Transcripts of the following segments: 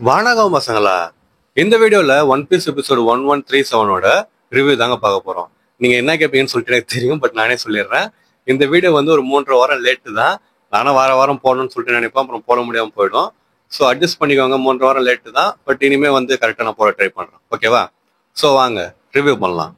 வானகம் பசங்களா, இந்த வீடியோல ஒன் பீஸ் எபிசோடு 1137ஓட ரிவ்யூ தாங்க பார்க்க போறோம். நீங்க என்ன கேட்பீங்கன்னு சொல்லிட்டு எனக்கு தெரியும், பட் நானே சொல்லிடுறேன். இந்த வீடியோ வந்து ஒரு 3.5 வாரம் லேட்டு தான். நானும் வாரம் போடணும்னு சொல்லிட்டு நினைப்பேன், அப்புறம் போட முடியாம போயிடும். ஸோ அட்ஜஸ்ட் பண்ணிக்கோங்க, 3.5 வாரம் லேட்டு தான். பட் இனிமே வந்து கரெக்டாக நான் போட ட்ரை பண்றேன், ஓகேவா? ஸோ வாங்க ரிவ்யூ பண்ணலாம்.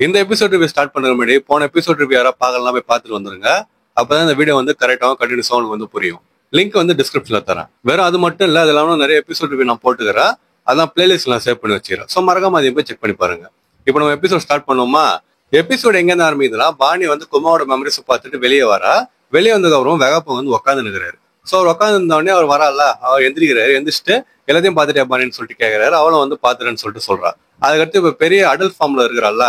இந்த எபிசோட் ரிவ்யூ ஸ்டார்ட் பண்ணுற முன்னாடி போன எபிசோட் ரிவ்யூ யாராவது பார்க்கலாம், போய் பார்த்துட்டு வந்துருங்க. அப்பதான் இந்த வீடியோ வந்து கரெக்டாகவும் கண்டினியூஸாக உங்களுக்கு வந்து புரியும். லிங்க் வந்து டிஸ்கிரிப்ஷன்ல தரேன். வெறும் அது மட்டும் இல்லை, அது இல்லாமல் நிறைய எபிசோட் ரிவ்யூ நான் போட்டுக்கிறேன். அதான் பிளேலிஸ்ட் நான் சேவ் பண்ணி வச்சுக்கிறேன். ஸோ மறக்காம அதையும் போய் செக் பண்ணி பாருங்க. இப்போ நம்ம எபிசோட் ஸ்டார்ட் பண்ணுவோமா? எபிசோட் எங்கேருந்து ஆரம்பிக்குதுன்னா, பாணி வந்து குமாவோட மெமரிஸ் பார்த்துட்டு வெளியே வரா. வெளியே வந்ததுக்கு அப்புறம் வெகாப்பம் வந்து உட்காந்து நிற்கிறாரு. ஸோ அவர் உட்காந்து இருந்தோடனே அவர் வரல, அவர் எந்திரிக்கிறாரு. எந்திரிச்சிட்டு எல்லாத்தையும் பார்த்துட்டே பாணின்னு சொல்லிட்டு கேட்கிறாரு. அவளும் வந்து பார்த்துட்டேன்னு சொல்லிட்டு சொல்றா. அதுக்கடுத்து இப்போ பெரிய அடல்ட் ஃபார்ம்ல இருக்கிறாள்ல,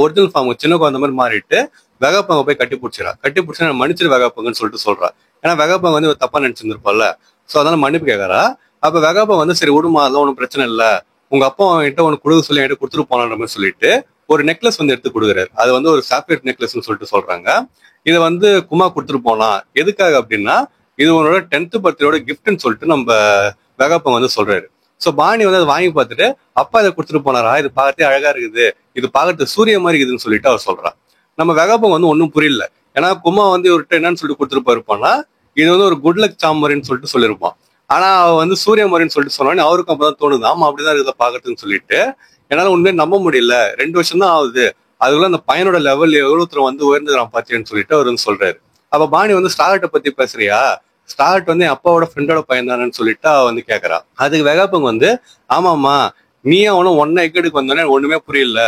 ஒரிஜினல் ஃபார்ம் சின்ன குழந்தை மாதிரி மாறிட்டு வெகாப்பங்க போய் கட்டி பிடிச்சிடா. கட்டி பிடிச்சா மன்னிச்சிரு வெகாப்பங்கன்னு சொல்லிட்டு சொல்றா. ஏன்னா வெகாப்பங்க வந்து தப்பா நினைச்சிருந்திருப்பாள்ல. ஸோ அதனால மன்னிப்பு கேட்கறா. அப்ப வெகாப்பம் வந்து சரி விடுமா, அதெல்லாம் ஒன்றும் பிரச்சனை இல்லை, உங்க அப்பா என்கிட்ட ஒன்று கொடுக்க சொல்லி என்கிட்ட கொடுத்துட்டு போனான்ற மாதிரி சொல்லிட்டு ஒரு நெக்லஸ் வந்து எடுத்து கொடுக்குறாரு. அது வந்து ஒரு சாஃப்ட்வேர் நெக்லஸ்ன்னு சொல்லிட்டு சொல்றாங்க. இதை வந்து குமா கொடுத்துட்டு போலாம். எதுக்காக அப்படின்னா, இது உன்னோட 10th பர்த்டேயோட கிஃப்ட்னு சொல்லிட்டு நம்ம வெகாப்பங்க வந்து சொல்றாரு. ஸோ பாணி வந்து அதை வாங்கி பார்த்துட்டு, அப்பா இதை கொடுத்துட்டு போனாரா, இது பார்க்கறதே அழகா இருக்குது, இது பார்க்கறது சூரிய மாதிரி இருக்குதுன்னு சொல்லிட்டு அவர் சொல்றா. நம்ம வெகாப்பம் வந்து ஒன்றும் புரியல. ஏன்னா குமா வந்து இவர்கிட்ட என்னன்னு சொல்லிட்டு கொடுத்துட்டு போயிருப்பான்னா, இது வந்து ஒரு குட் லக் சாமரின்னு சொல்லிட்டு சொல்லியிருப்பான். ஆனா அவ வந்து சூரிய மாதிரின்னு சொல்லிட்டு சொன்னோன்னே அவருக்கும் அப்பதான் தோணுது, ஆமா அப்படிதான் இருக்குதா பாக்குறதுன்னு சொல்லிட்டு. என்னால உண்மையை நம்ப முடியல, 2 வருஷம் தான் ஆகுது, அதுக்குள்ள அந்த பையனோட லெவல் எவ்வளவு தூரம் வந்து உயர்ந்துக்கிறான் பாத்தீங்கன்னு சொல்லிட்டு அவர் வந்து சொல்றாரு. அப்ப பாணி வந்து ஸ்டார்ட்டை பத்தி பேசுறியா, ஸ்டார்ட் வந்து என் அப்பாவோட ஃப்ரெண்டோட பையன் தானேன்னு சொல்லிட்டு அவ வந்து கேட்கறா. அதுக்கு வெகாப்பங்க வந்து, ஆமாமா நீயே அவனும் ஒன்ன எக்கெடுக்கு வந்தோடனே ஒண்ணுமே புரியல,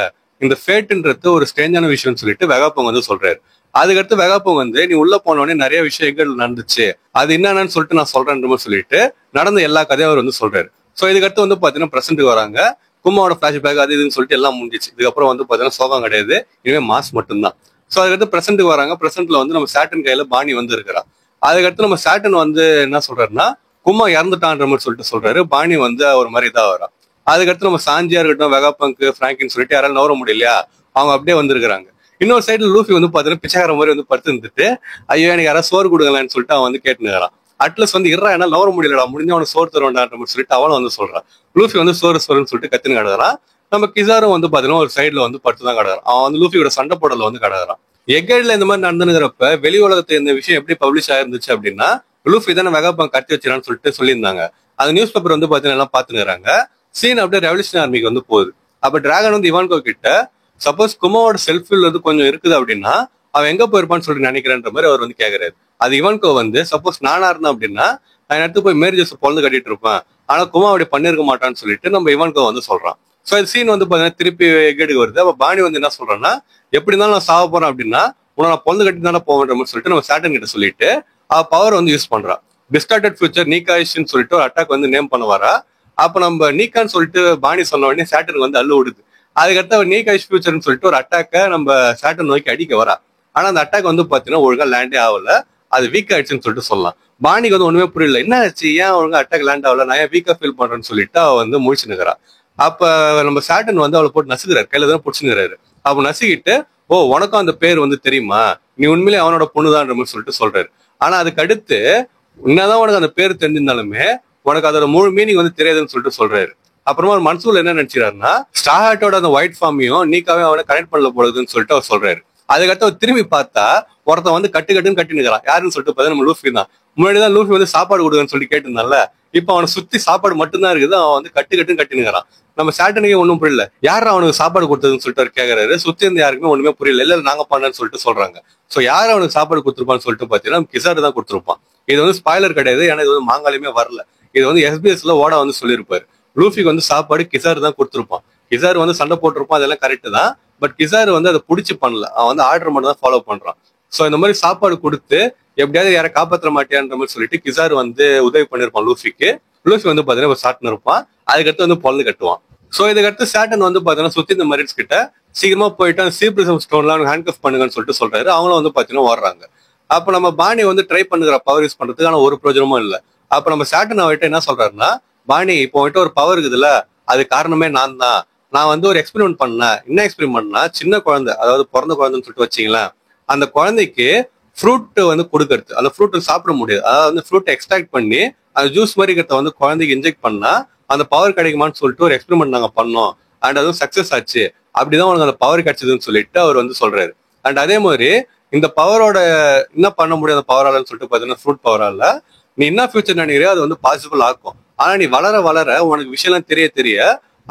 இந்த ஃபேட்டுன்றது ஒரு ஸ்ட்ரேஞ்சான விஷயம்னு சொல்லிட்டு வெகாப்பங்க வந்து சொல்றாரு. அதுக்கடுத்து வெகாப்பங்க வந்து, நீ உள்ள போனோடனே நிறைய விஷயங்கள் நடந்துச்சு, அது என்னன்னு சொல்லிட்டு நான் சொல்றேன்ற மாதிரி சொல்லிட்டு நடந்த எல்லா கதையும் அவர் வந்து சொல்றாரு. ஸோ இதுக்கடுத்து வந்து பாத்தீங்கன்னா பிரசன்ட்டுக்கு வராங்க. கும்மாவோட ஃபிளாஷ்பேக் அது இதுன்னு சொல்லிட்டு எல்லாம் முடிஞ்சிச்சு. இதுக்கப்புறம் வந்து பாத்தீங்கன்னா சோகம் கிடையாது, இனிமே மாஸ் மட்டும்தான். ஸோ அதுக்கடுத்து பிரசன்ட்டுக்கு வராங்க. பிரசன்ட்ல வந்து நம்ம சாட்டன் கையில பாணி வந்து இருக்கிறா. அதுக்கடுத்து நம்ம சாட்டன் வந்து என்ன சொல்றாருன்னா, கும்மா இறந்துட்டான்ற மாதிரி சொல்லிட்டு சொல்றாரு. பாணி வந்து ஒரு மாதிரி இதா வரா. அதுக்கடுத்து நம்ம சாஞ்சியா இருக்கட்டும், வெகாபங்க், பிராங்கின்னு சொல்லிட்டு யாராலும் நவர முடியலையா, அவங்க அப்படியே வந்திருக்காங்க. இன்னொரு சைடுல லூஃபி வந்து பாத்தீங்கன்னா பிச்சைக்கார மாதிரி வந்து படுத்து இருந்துட்டு, ஐயோ எனக்கு யாராவது சோறு கொடுங்களான்னு சொல்லிட்டு அவன் வந்து கேட்டுனுறான். அட்லஸ் வந்து இறா என்ன நவர முடியலடா, முடிஞ்ச அவனை சோறு தருவான்டான்ற மாதிரி சொல்லிட்டு அவனும் வந்து சொல்றான். லூஃபி வந்து சோறுன்னு சொல்லிட்டு கத்துன்னு கிடக்குறான். நம்ம கிசாரும் வந்து பாத்தீங்கன்னா ஒரு சைடுல வந்து படுத்து தான் கிடக்குறான். அவன் வந்து லூஃபியோட சண்டை போடல வந்து கிடக்குறான். எக்கேட்ல இந்த மாதிரி நடந்துங்கிறப்ப வெளி உலகத்துல இந்த விஷயம் எப்படி பப்ளிஷ் ஆயிருந்துச்சு அப்படின்னா, லூஃபி தானே வெகாபங்க் கட்டி வச்சிடான்னு சொல்லிட்டு சொல்லியிருந்தாங்க. அந்த நியூஸ் பேப்பர் வந்து பாத்தீங்கன்னா எல்லாம் பாத்துக்கிறாங்க. சீன் அப்படியே ரெவல்யூஷன் ஆர்மிக்கு வந்து போகுது. அப்ப டிராகன் வந்து இவான்கோ கிட்ட, சப்போஸ் குமாவோட செல்ஃபில் வந்து கொஞ்சம் இருக்குது அப்படின்னா அவன் எங்க போயிருப்பான்னு சொல்லிட்டு நினைக்கிறேன்ற மாதிரி அவர் வந்து கேட்கிறாரு. அது இவான்கோ வந்து, சப்போஸ் நானா இருந்தேன் அப்படின்னா நான் எடுத்து போய் மேரேஜஸ் பொழுது கட்டிட்டு இருப்பேன், ஆனா குமா அப்படி பண்ணிருக்க மாட்டான்னு சொல்லிட்டு நம்ம இவான்கோ வந்து சொல்றான். ஸோ இந்த சீன் வந்து பாத்தீங்கன்னா திருப்பி எகேடுக்கு வருது. அப்ப பாணி வந்து என்ன சொல்றான்னா, எப்படி இருந்தாலும் நான் சாவ போறேன் அப்படின்னா உன்னை நான் பொழுது கட்டி தானே போவேன்ற மாதிரி சொல்லிட்டு நம்ம சாட்டன் கிட்ட சொல்லிட்டு பவர் வந்து யூஸ் பண்றான். டிஸ்டார்டட் ஃபியூச்சர் நீகாயிஷ்னு சொல்லிட்டு ஒரு அட்டாக் வந்து நேம் பண்ண வரா. அப்ப நம்ம நீக்கான்னு சொல்லிட்டு பாணி சொன்ன உடனே சாட்டன் வந்து அள்ளு விடுது. அதுக்கடுத்து அவர் நீகாயிஷ் ஃபியூச்சர்னு சொல்லிட்டு ஒரு அட்டாக்கை நம்ம சாட்டன் நோக்கி அடிக்க வரா. ஆனா அந்த அட்டாக் வந்து பாத்தீங்கன்னா ஒழுங்கா லேண்டே ஆகல, அது வீக் ஆயிடுச்சுன்னு சொல்லிட்டு சொல்லலாம். பாணிக்கு வந்து ஒண்ணுமே புரியல, என்ன ஆச்சு, ஏன் ஒழுங்கா அட்டாக் லேண்ட் ஆகல, நான் ஏன் வீக்கா ஃபீல் பண்றேன்னு சொல்லிட்டு அவ வந்து முழிச்சு நிக்கிறா. அப்ப நம்ம சாட்டன் வந்து அவளை போட்டு நசுக்கிறாரு, கையில தான் பிடிச்சுக்கிறாரு. அப்ப நசுக்கிட்டு, ஓ உனக்கும் அந்த பேர் வந்து தெரியுமா, நீ உண்மையிலே அவனோட பொண்ணுதான்ற மாதிரி சொல்லிட்டு சொல்றாரு. ஆனா அதுக்கு அடுத்து, என்னதான் உனக்கு அந்த பேர் தெரிஞ்சிருந்தாலுமே உனக்கு அதோட முழு மீனிங் வந்து தெரியாதுன்னு சொல்லிட்டு சொல்றாரு. அப்புறமா ஒரு மனசுல என்ன நினைச்சாருன்னா, ஸ்டார்ட்டோட அந்த ஒயிட் ஃபார்மையும் நீக்காவே அவனை கனெக்ட் பண்ணல போடுதுன்னு சொல்லிட்டு அவர் சொல்றாரு. அதுக்கடுத்து அவர் திரும்பி பார்த்தா ஒருத்தன் வந்து கட்டுன்னு கட்டி நிற்கிறான். யாருன்னு சொல்லிட்டு பார்த்தா நம்ம லூஃபி தான். முன்னாடிதான் லூஃபி வந்து சாப்பாடு கொடுக்குன்னு சொல்லி கேட்டிருந்தால, இப்ப அவனை சுத்தி சாப்பாடு மட்டும்தான் இருக்குது, அவன் வந்து கட்டுன்னு கட்டி நிற்கிறான். நம்ம சாட்டனுக்கே ஒன்றும் புரியல, யாரும் அவனுக்கு சாப்பாடு கொடுத்ததுன்னு சொல்லிட்டு அவர் கேட்கறாரு. சுத்தி இருந்து யாருக்குமே ஒண்ணுமே புரியல. இல்ல நாங்க பண்ணேன்னு சொல்லிட்டு சொல்றாங்க. சோ யார் அவனுக்கு சாப்பாடு கொடுத்துருப்பான்னு சொல்லிட்டு பாத்தீங்கன்னா கிசாரு தான் கொடுத்துருப்பான். இது வந்து ஸ்பாய்லர் கிடையாது, ஏன்னா இது வந்து மாங்காலையுமே வரல. இது வந்து SBS-ல ஓட வந்து சொல்லியிருப்பாரு. லூஃபிக்கு வந்து சாப்பாடு கிசாரு தான் கொடுத்துருப்பான். கிசாரு வந்து சண்டை போட்டிருப்பான், அதெல்லாம் கரெக்ட் தான். பட் கிசாரு வந்து அதை பிடிச்சி பண்ணல, அவன் வந்து ஆர்டர் மட்டும் தான் ஃபாலோ பண்றான். சோ இந்த மாதிரி சாப்பாடு கொடுத்து எப்படியாவது யாரை காப்பாற்ற மாட்டியான்ற மாதிரி சொல்லிட்டு கிசாரு வந்து உதவி பண்ணிருப்பான் லூஃபிக்கு. லூஃபி வந்து பாத்தீங்கன்னா சாட்டன் இருப்பான். அதுக்கடுத்து வந்து பொண்ணு கட்டுவான். சோ இதுக்கடுத்து சாட்டன் வந்து பாத்தீங்கன்னா சுத்தி இந்த மரீன்ஸ் கிட்ட சீக்கிரமா போயிட்டு சீப்ரிசம் ஸ்டோன்லாம் ஹேண்ட் பண்ணுங்கன்னு சொல்லிட்டு சொல்றாரு. அவங்களும் வந்து பாத்தீங்கன்னா ஓடுறாங்க. அப்ப நம்ம பாணி வந்து ட்ரை பண்ணுகிற பவர் யூஸ் பண்றதுக்கான ஒரு பிரயோஜனமும் இல்லை. அப்ப நம்ம சாட்டன் அவர்கிட்ட என்ன சொல்றாருன்னா, பாணி இப்போ வந்துட்டு ஒரு பவர் இருக்குதுல்ல, அது காரணமே நான் தான். நான் வந்து ஒரு எக்ஸ்பெரிமெண்ட் பண்ணேன். என்ன எக்ஸ்பெரிமெண்ட்னா, சின்ன குழந்தை, அதாவது பிறந்த குழந்தைன்னு சொல்லிட்டு வச்சிங்களேன், அந்த குழந்தைக்கு ஃப்ரூட் வந்து கொடுக்கறது. அந்த ஃப்ரூட் சாப்பிட முடியாது. அதாவது வந்து ஃப்ரூட் எக்ஸ்ட்ராக்ட் பண்ணி அந்த ஜூஸ் மாதிரி இருக்கிறத வந்து குழந்தைக்கு இன்ஜெக்ட் பண்ணா அந்த பவர் கிடைக்குமான்னு சொல்லிட்டு ஒரு எக்ஸ்பெரிமெண்ட் நாங்க பண்ணோம். அண்ட் அதுவும் சக்சஸ் ஆச்சு. அப்படிதான் உனக்கு அந்த பவர் கிடைச்சதுன்னு சொல்லிட்டு அவர் வந்து சொல்றாரு. அண்ட் அதே மாதிரி இந்த பவரோட என்ன பண்ண முடியும் அந்த பவராலன்னு சொல்லிட்டு பாத்தீங்கன்னா ஃப்ரூட் பவரால நீ என்ன ஃபியூச்சர் நினைக்கிறியோ அது வந்து பாசிபிள் ஆக்கும். ஆனா நீ வளர வளர உனக்கு விஷயம்லாம் தெரிய தெரிய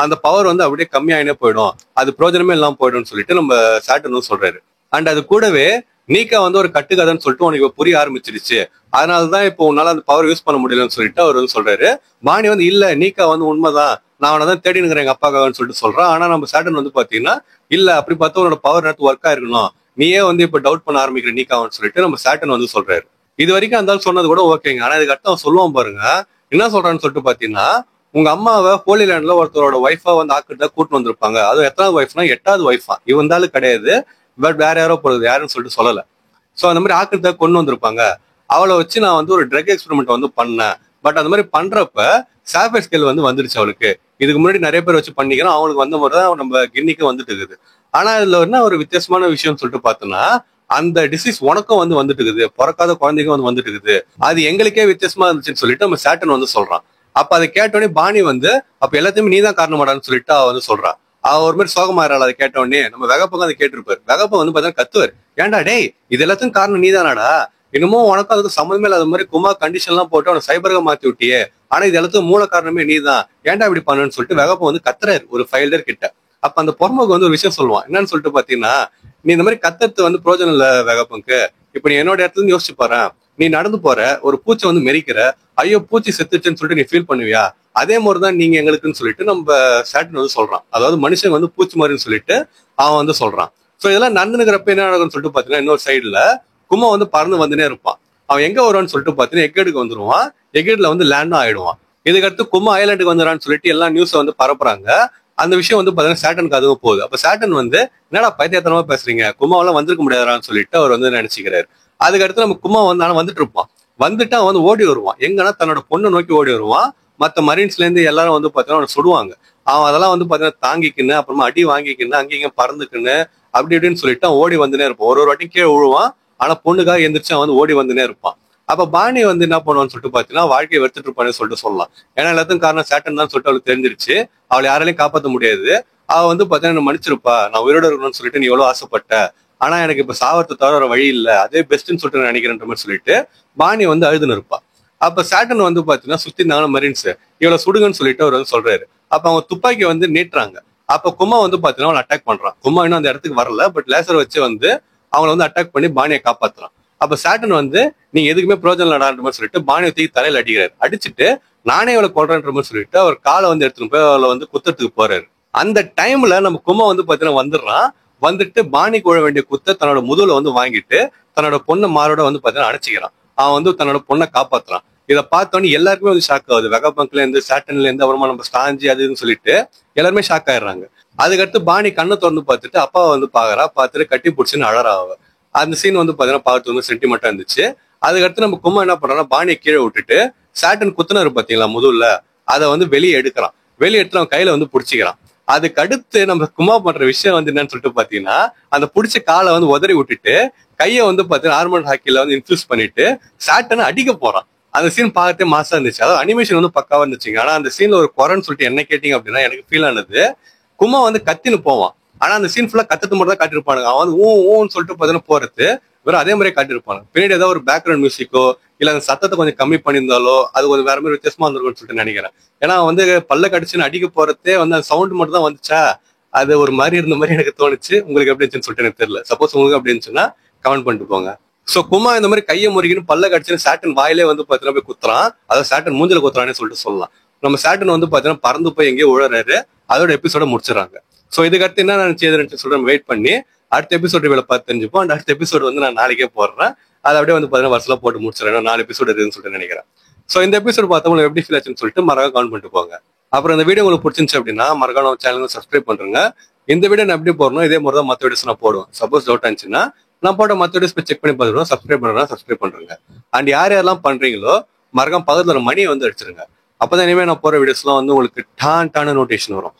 அந்த பவர் வந்து அப்படியே கம்மியாயினே போயிடும், அது பிரோஜனமே இல்லாம போயிடும்னு சொல்லிட்டு நம்ம சாட்டர்ன் சொல்றாரு. அண்ட் அது கூடவே நீக்கா வந்து ஒரு கட்டுக்கதைன்னு சொல்லிட்டு உனக்கு புரிய ஆரம்பிச்சிருச்சு, அதனாலதான் இப்போ உன்னால அந்த பவர் யூஸ் பண்ண முடியலன்னு சொல்லிட்டு அவர் வந்து சொல்றாரு. பாணி வந்து இல்ல நீக்கா வந்து உண்மைதான், நான் அவனை தான் தேடினுங்கிறேன் எங்க அப்பாக்காகன்னு சொல்லிட்டு சொல்றான். ஆனா நம்ம சாட்டர்ன் வந்து பாத்தீங்கன்னா இல்ல அப்படி பார்த்தா உன்னோட பவர் நேரத்து ஒர்க் ஆயிருக்கணும், நீயே வந்து இப்ப டவுட் பண்ண ஆரம்பிக்கிற நீக்காவன்னு சொல்லிட்டு நம்ம சாட்டர்ன் வந்து சொல்றாரு. இது வரைக்கும் அந்த சொன்னது கூட ஓகேங்க. ஆனா இதுக்கு அடுத்து அவன் சொல்லுவான் பாருங்க, என்ன சொல்றான்னு சொல்லிட்டு பாத்தீங்கன்னா உங்க அம்மாவை ஹோலி லேண்ட்ல ஒருத்தரோட ஒய்ஃபா வந்து ஆக்கிட்டு கூட்டு வந்திருப்பாங்க, அது எத்தனாவது ஒய்ஃப்னா 8வது ஒய்ஃபா, இவந்தாலும் கிடையாது, பட் வேற யாரோ போறது யாருன்னு சொல்லிட்டு சொல்லல. சோ அந்த மாதிரி ஆக்கிட்டு கொண்டு வந்திருப்பாங்க, அவளை வச்சு நான் வந்து ஒரு ட்ரக் எக்ஸ்பெரிமெண்ட் வந்து பண்ணேன். பட் அந்த மாதிரி பண்றப்ப சாஃபர் ஸ்கேல் வந்து வந்துருச்சு அவளுக்கு. இதுக்கு முன்னாடி நிறைய பேர் வச்சு பண்ணிக்கிறோம், அவங்களுக்கு வந்த மாதிரி தான் நம்ம கின்னிக்கு வந்துட்டு இருக்குது. ஆனா இதுல என்ன ஒரு வித்தியாசமான விஷயம் சொல்லிட்டு பார்த்தோம்னா அந்த டிசீஸ் உனக்கும் வந்து வந்துட்டு இருக்குது, பிறக்காத குழந்தைக்கும் வந்து வந்துட்டு இருக்குது, அது எங்களுக்கே வித்தியாசமா இருந்துச்சுன்னு சொல்லிட்டு நம்ம சாட்டர்ன் வந்து சொல்றான். அப்ப அதை கேட்டோடனே பாணி வந்து அப்ப எல்லாத்தையுமே நீதான் காரணமாடான்னு சொல்லிட்டு அவ வந்து சொல்றான். அவ ஒரு மாதிரி சோகமாயிராள் அதை கேட்டோடனே. நம்ம வெகப்பங்க அதை கேட்டிருப்பாரு. வெகப்ப வந்து பார்த்தா கத்துவார், ஏன்டா டேய் இது எல்லாத்தையும் காரணம் நீதானாடா, இன்னமும் உனக்கும் அதுக்கு சம்மந்தமே இல்லாத மாதிரி குமா கண்டிஷன் எல்லாம் போட்டு அவனை சைபராக மாத்தி விட்டியே, ஆனா இது எல்லாத்துக்கும் மூல காரணமே நீதான், ஏன்டா இப்படி பண்ணுன்னு சொல்லிட்டு வெகப்ப வந்து கத்துறாரு ஒரு ஃபைல்டர் கிட்ட. அப்ப அந்த பொறம்போக்கு வந்து ஒரு விஷயம் சொல்லுவான், என்னன்னு சொல்லிட்டு பாத்தீங்கன்னா நீ இந்த மாதிரி கத்துறது வந்து பிரோஜனம் இல்ல வெகப்பனுக்கு, இப்ப நீ என்னோட இடத்துல இருந்து யோசிச்சு பாரு, நீ நடந்து போற ஒரு பூச்சை வந்து மெரிக்கிற, ஐயோ பூச்சி செத்துச்சுன்னு சொல்லிட்டு நீ ஃபீல் பண்ணுவியா, அதே மாதிரிதான் நீங்க எங்களுக்குன்னு சொல்லிட்டு நம்ம சாட்டர்ன் வந்து சொல்றான். அதாவது மனுஷன் வந்து பூச்சி மாதிரின்னு சொல்லிட்டு அவன் வந்து சொல்றான். சோ இதெல்லாம் நடந்துக்கிறப்ப என்ன நடக்கும்னு சொல்லிட்டு பாத்தீங்கன்னா இன்னொரு சைடுல குமா வந்து பறந்து வந்துனே இருப்பான். அவன் எங்க வருவான்னு சொல்லிட்டு பாத்தீங்கன்னா எக்கேடுக்கு வந்துருவான், எக்கேட்ல வந்து லேண்டும் ஆயிடுவான். இதுக்கடுத்து குமா ஐலாண்டுக்கு வந்துடான்னு சொல்லிட்டு எல்லா நியூஸை வந்து பரப்புறாங்க. அந்த விஷயம் வந்து பாத்தீங்கன்னா சாட்டர்னுக்கு அதுவும் போகுது. அப்ப சாட்டர்ன் வந்து என்னடா பைத்தியத்தனமா பேசுறீங்க, குமாவெல்லாம் வந்திருக்க முடியாதான்னு சொல்லிட்டு அவர் வந்து நினைச்சுக்கிறாரு. அதுக்கடுத்து நம்ம குமா வந்து ஆனா வந்துட்டு இருப்பான். வந்துட்டு அவன் வந்து ஓடி வருவான், எங்கன்னா தன்னோட பொண்ணை நோக்கி ஓடி வருவான். மத்த மரீன்ஸ்ல இருந்து எல்லாரும் வந்து பாத்தீங்கன்னா அவனை சுடுவாங்க. அவன் அதெல்லாம் வந்து பாத்தீங்கன்னா தாங்கிக்கின்னு அப்புறமா அடி வாங்கிக்கின்னு அங்கேயும் பறந்துக்குன்னு அப்படி இப்படின்னு சொல்லிட்டு அவன் ஓடி வந்துனே இருப்பான். ஒரு வாட்டி கீழே விழுவான், ஆனா பொண்ணுக்காக எந்திரிச்சு அவன் வந்து ஓடி வந்துனே இருப்பான். அப்ப பாணி வந்து என்ன பண்ணுவான்னு சொல்லிட்டு பாத்தீங்கன்னா வாழ்க்கையை வெறுத்துட்டு இருப்பான்னு சொல்லிட்டு சொல்லலாம். ஏன்னா எல்லாத்துக்கும் காரணம் சாட்டன் தான் சொல்லிட்டு அவளுக்கு தெரிஞ்சிருச்சு, அவளை யாராலையும் காப்பாற்ற முடியாது. அவ வந்து பாத்தீங்கன்னா மன்னிச்சிருப்பா, நான் உயிரோட இருக்கணும்னு சொல்லிட்டு நீ எவ்வளவு ஆசைப்பட்ட, ஆனா எனக்கு இப்ப சாவத்தை தவிர ஒரு வழி இல்ல, அதே பெஸ்ட்ன்னு சொல்லிட்டு நான் நினைக்கிறேன்ற மாதிரி சொல்லிட்டு பாணி வந்து அழுதுன்னு இருப்பா. அப்ப சாட்டன் வந்து பாத்தீங்கன்னா சுத்தி இருந்தாங்க மரீன்ஸ், இவளை சுடுங்கன்னு சொல்லிட்டு அவர் வந்து சொல்றாரு. அப்ப அவங்க துப்பாக்கி வந்து நீட்டுறாங்க. அப்ப குமா வந்து பாத்தீங்கன்னா அவனை அட்டாக் பண்றான். குமா இன்னும் அந்த இடத்துக்கு வரல, பட் லேசர் வச்சு வந்து அவங்களை வந்து அட்டாக் பண்ணி பாணியை காப்பாத்துறான். அப்ப சாட்டன் வந்து நீங்க எதுக்குமே பிரோஜனம் இல்லடான்ற மாதிரி சொல்லிட்டு பாணியை தூக்கி தலையில அடிக்கிறாரு. அடிச்சுட்டு நானே அவளை கொள்றேன்ற மாதிரி சொல்லிட்டு அவர் காலை வந்து எடுத்துட்டு போய் அவளை வந்து குத்தத்துக்கு போறாரு. அந்த டைம்ல நம்ம குமா வந்து பாத்தீங்கன்னா வந்துடுறான். வந்துட்டு பாணி கொள்ள வேண்டிய குத்த தன்னோட முதுகுல வந்து வாங்கிட்டு தன்னோட பொண்ணை மாரோட வந்து பாத்தீங்கன்னா அணைச்சிக்கிறான். அவன் வந்து தன்னோட பொண்ணை காப்பாத்துறான். இதை பார்த்தோன்னே எல்லாருக்குமே வந்து ஷாக் ஆகுது. வெகபங்க்ல இருந்து சாட்டன்ல இருந்து அப்புறமா நம்ம ஸ்டாஞ்சி அதுன்னு சொல்லிட்டு எல்லாருமே ஷாக் ஆயிடுறாங்க. அதுக்கடுத்து பாணி கண்ணை திறந்து பார்த்துட்டு அப்பாவை வந்து பாக்குறா, பார்த்துட்டு கட்டி பிடிச்சின்னு அழறா. அந்த சீன் வந்து பாத்தீங்கன்னா பார்த்து வந்து சென்டிமெண்டா இருந்துச்சு. அதுக்கடுத்து நம்ம குமா என்ன பண்றான்னா பாணியை கீழே விட்டுட்டு சாட்டன் குத்துனாரு பாத்தீங்களா முதுகுல, அதை வந்து வெளியே எடுக்கிறான். வெளியே எடுத்து அவன் கையில வந்து பிடிச்சிக்கிறான். அதுக்கு அடுத்து நம்ம குமா பண்ற விஷயம் வந்து என்னன்னு சொல்லிட்டு பாத்தீங்கன்னா அந்த பிடிச்ச காலை வந்து உதறி விட்டுட்டு கையை வந்து பாத்தீங்கன்னா ஆர்மண்ட் ஹாக்கில வந்து இன்ஃபியூஸ் பண்ணிட்டு சாட்டனை அடிக்க போறான். அந்த சீன் பார்க்கறதே மாசா இருந்துச்சு. அதாவது அனிமேஷன் வந்து பக்காவா இருந்துச்சுங்க. ஆனா அந்த சீன்ல ஒரு குறைன்னு சொல்லிட்டு என்ன கேட்டீங்க அப்படின்னா எனக்கு ஃபீல் ஆனது, குமா வந்து கத்தின்னு போவான், ஆனா அந்த சீன் ஃபுல்லா கத்துட்டு மட்டும் தான் காட்டியிருப்பானுங்க. அவன் வந்து ஊன்னு சொல்லிட்டு பாத்தீங்கன்னா போறது வெறும் அதே மாதிரியே காட்டியிருப்பாங்க. பின்னாடி ஏதாவது ஒரு பேக்ரவுண்ட் மியூசிக்கோ இல்ல அந்த சத்தத்தை கொஞ்சம் கம்மி பண்ணியிருந்தாலோ அது கொஞ்சம் வேற மாதிரி வித்தியாசமா இருந்திருக்கும்னு சொல்லிட்டு நினைக்கிறேன். ஏன்னா வந்து பல்ல கடிச்சுன்னு அடிக்க போறதே வந்து அந்த சவுண்ட் மட்டும் தான் வந்துச்சா, அது ஒரு மாதிரி இருந்த மாதிரி எனக்கு தோணுச்சு. உங்களுக்கு எப்படி இருந்துச்சுன்னு சொல்லிட்டு எனக்கு தெரியல. சப்போஸ் உங்களுக்கு அப்படி இருந்துச்சுன்னா கமெண்ட் பண்ணிட்டு போங்க. சோ குமா இந்த மாதிரி கையை முறுகின்னு பல்ல கடிச்சுன்னு சாட்டன் வாயிலே வந்து பாத்தீங்கன்னா போய் குத்துறான். அதாவது சாட்டன் மூஞ்சில குத்துறான்னு சொல்லிட்டு சொல்லலாம். நம்ம சாட்டன் வந்து பாத்தீங்கன்னா பறந்து போய் எங்கேயோ உழறாரு. அதோட எபிசோட முடிச்சிடறாங்க. சோ இதுக்கு அடுத்து என்ன நான் செய்யறேன்னு சொல்லிட்டு நம்ம வெயிட் பண்ணி அடுத்த எபிசோட் வேலை பார்த்து தெரிஞ்சுப்போம். அண்ட் அடுத்த எபிசோட் வந்து நான் நாளைக்கே போடுறேன். அதை அப்படியே வந்து பாத்தீங்கன்னா வருஷம் போட்டு முடிச்சிடறேன். 4 எபிசோட் இருக்குன்னு சொல்லிட்டு நினைக்கிறேன். சோ இந்த எபிசோட் பார்த்தவங்களுக்கு எப்படி ஃபீல் ஆச்சுன்னு சொல்லிட்டு மறக்காம கமெண்ட் பண்ணிட்டு போங்க. அப்புறம் இந்த வீடியோ உங்களுக்கு பிடிச்சிருந்துச்சு அப்படின்னா மறக்காம நம்ம சேனலுக்கு சப்ஸ்கிரைப் பண்றேங்க. இந்த வீடியோ நான் எப்படி போடணும் இதே மாதிரி தான் மற்ற வீடியோஸ் நான் போடுவேன். சப்போஸ் டவுட் ஆச்சுன்னா நான் போட்ட மற்ற வீடியோஸ் போய் செக் பண்ணி பார்த்துருவோம். சப்ஸ்கிரைப் பண்றேன்னா சப்ஸ்கிரைப் பண்றேங்க. அண்ட் யார் யாரெல்லாம் பண்றீங்களோ மறக்காம பக்கத்துல ஒரு மணியை வந்து அடிச்சிருங்க. அப்பதான் இனிமேல் நான் போற வீடியோஸ்லாம் வந்து உங்களுக்கு டான நோட்டிஃபிகேஷன் வரும்.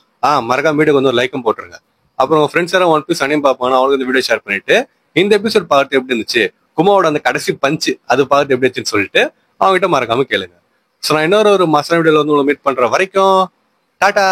மறக்காம வீடியோக்கு வந்து ஒரு லைக்கும் போட்டுருங்க. அப்புறம் உங்க ஃப்ரெண்ட்ஸ் யாரும் ஒன் பீஸ் அனையும் பார்ப்பாங்க, அவங்களுக்கு இந்த வீடியோ ஷேர் பண்ணிட்டு இந்த எபிசோட் பார்த்து எப்படி இருந்துச்சு குமாவோட அந்த கடைசி பஞ்சு அது பார்த்துட்டு எப்படி இருந்துச்சுன்னு சொல்லிட்டு அவங்ககிட்ட மறக்காம கேளுங்க. ஸோ நான் இன்னொரு ஒரு மசாலா வீடியோல வந்து உங்களை மீட் பண்ற வரைக்கும் டாடா.